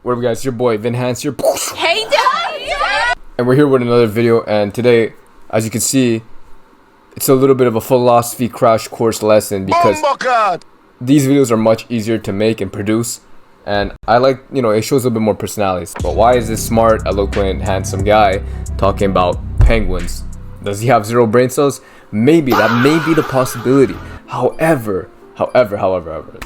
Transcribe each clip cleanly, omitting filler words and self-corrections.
What up guys, it's your boy Vinhanced here. Hey Dad! And we're here with another video, and today, as you can see, it's a little bit of a philosophy crash course lesson because these videos are much easier to make and produce, and I like, it shows a little bit more personality. But why is this smart, eloquent, handsome guy talking about penguins? Does he have zero brain cells? Maybe, that may be the possibility. However,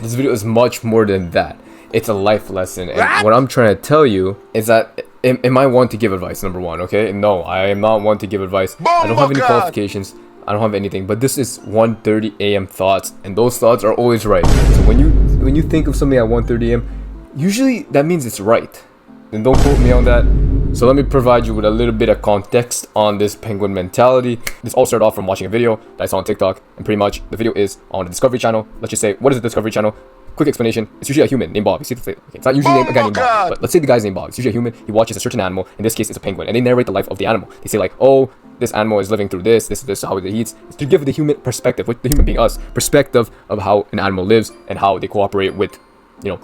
this video is much more than that. It's a life lesson, and what I'm trying to tell you is that am I one to give advice? Number one, okay? No, I am not one to give advice. I don't have any qualifications. I don't have anything. But this is 1:30 a.m. thoughts, and those thoughts are always right. So when you think of something at 1:30 a.m., usually that means it's right. And don't quote me on that. So let me provide you with a little bit of context on this penguin mentality. This all started off from watching a video that I saw on TikTok, and pretty much the video is on the Discovery Channel. Let's just say, what is the Discovery Channel? Quick explanation. It's usually a human named Bob. You see, okay, it's not usually a guy named Bob, but let's say the guy's named Bob. It's usually a human. He watches a certain animal. In this case, it's a penguin, and they narrate the life of the animal. They say like, oh, this animal is living through this, how it eats. It's to give the human perspective, with the human being us, perspective of how an animal lives and how they cooperate with,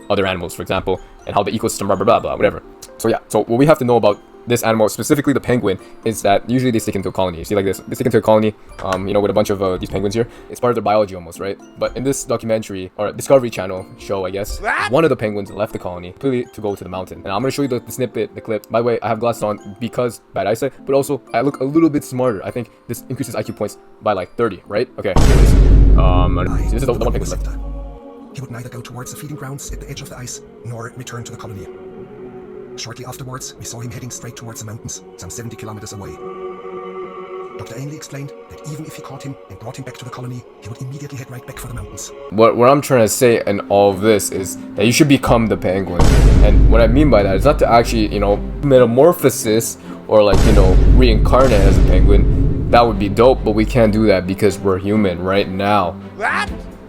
other animals, for example, and how the ecosystem, blah, blah, blah, blah, whatever. So yeah, so what we have to know about this animal, specifically the penguin, is that usually they stick into a colony. You see like this, they stick into a colony, with a bunch of these penguins here. It's part of their biology almost, right? But in this documentary, or Discovery Channel show, I guess, one of the penguins left the colony completely to go to the mountain. And I'm going to show you the snippet, the clip. By the way, I have glasses on because bad eyesight, but also I look a little bit smarter. I think this increases IQ points by like 30, right? Okay, anyways. This is the one penguin left. He would neither go towards the feeding grounds at the edge of the ice, nor return to the colony. Shortly afterwards, we saw him heading straight towards the mountains, some 70 kilometers away. Dr. Ainley explained that even if he caught him and brought him back to the colony, he would immediately head right back for the mountains. What I'm trying to say in all of this is that you should become the penguin. And what I mean by that is not to actually, metamorphosis or like, reincarnate as a penguin. That would be dope, but we can't do that because we're human right now.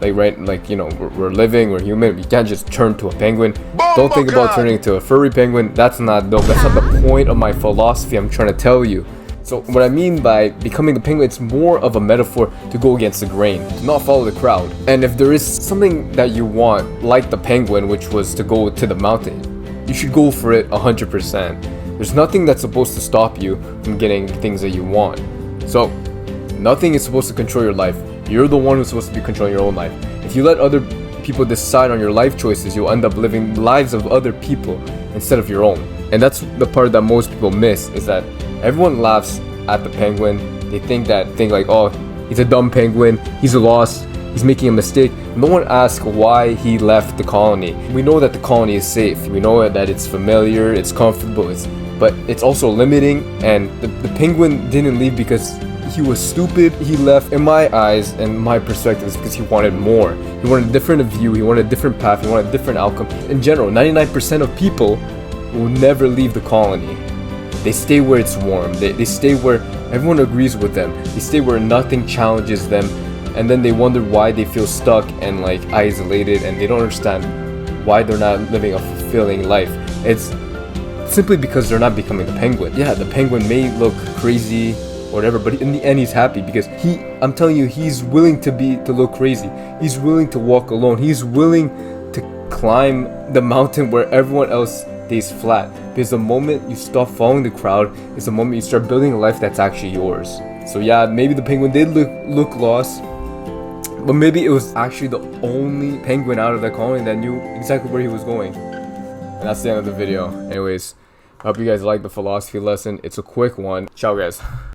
We're living, we're human. We can't just turn to a penguin. Don't think about turning into a furry penguin. That's not dope. That's not the point of my philosophy I'm trying to tell you. So what I mean by becoming the penguin, it's more of a metaphor to go against the grain, to not follow the crowd. And if there is something that you want, like the penguin, which was to go to the mountain, you should go for it 100%. There's nothing that's supposed to stop you from getting things that you want. So nothing is supposed to control your life. You're the one who's supposed to be controlling your own life. If you let other people decide on your life choices, you'll end up living the lives of other people instead of your own. And that's the part that most people miss, is that everyone laughs at the penguin. They think like, oh, he's a dumb penguin, he's lost, he's making a mistake. No one asks why he left the colony. We know that the colony is safe. We know that it's familiar, it's comfortable, but it's also limiting. And the penguin didn't leave because he was stupid. He left, in my eyes and my perspective, is because he wanted more. He wanted a different view, he wanted a different path, he wanted a different outcome. In general, 99% of people will never leave the colony. They stay where it's warm. They stay where everyone agrees with them. They stay where nothing challenges them, and then they wonder why they feel stuck and like isolated, and they don't understand why they're not living a fulfilling life. It's simply because they're not becoming the penguin. Yeah, the penguin may look crazy, whatever, but in the end he's happy because I'm telling you, he's willing to look crazy. He's willing to walk alone. He's willing to climb the mountain where everyone else stays flat. Because the moment you stop following the crowd is the moment you start building a life that's actually yours. So yeah, maybe the penguin did look lost, but maybe it was actually the only penguin out of that colony that knew exactly where he was going. And that's the end of the video. Anyways, I hope you guys liked the philosophy lesson. It's a quick one. Ciao guys.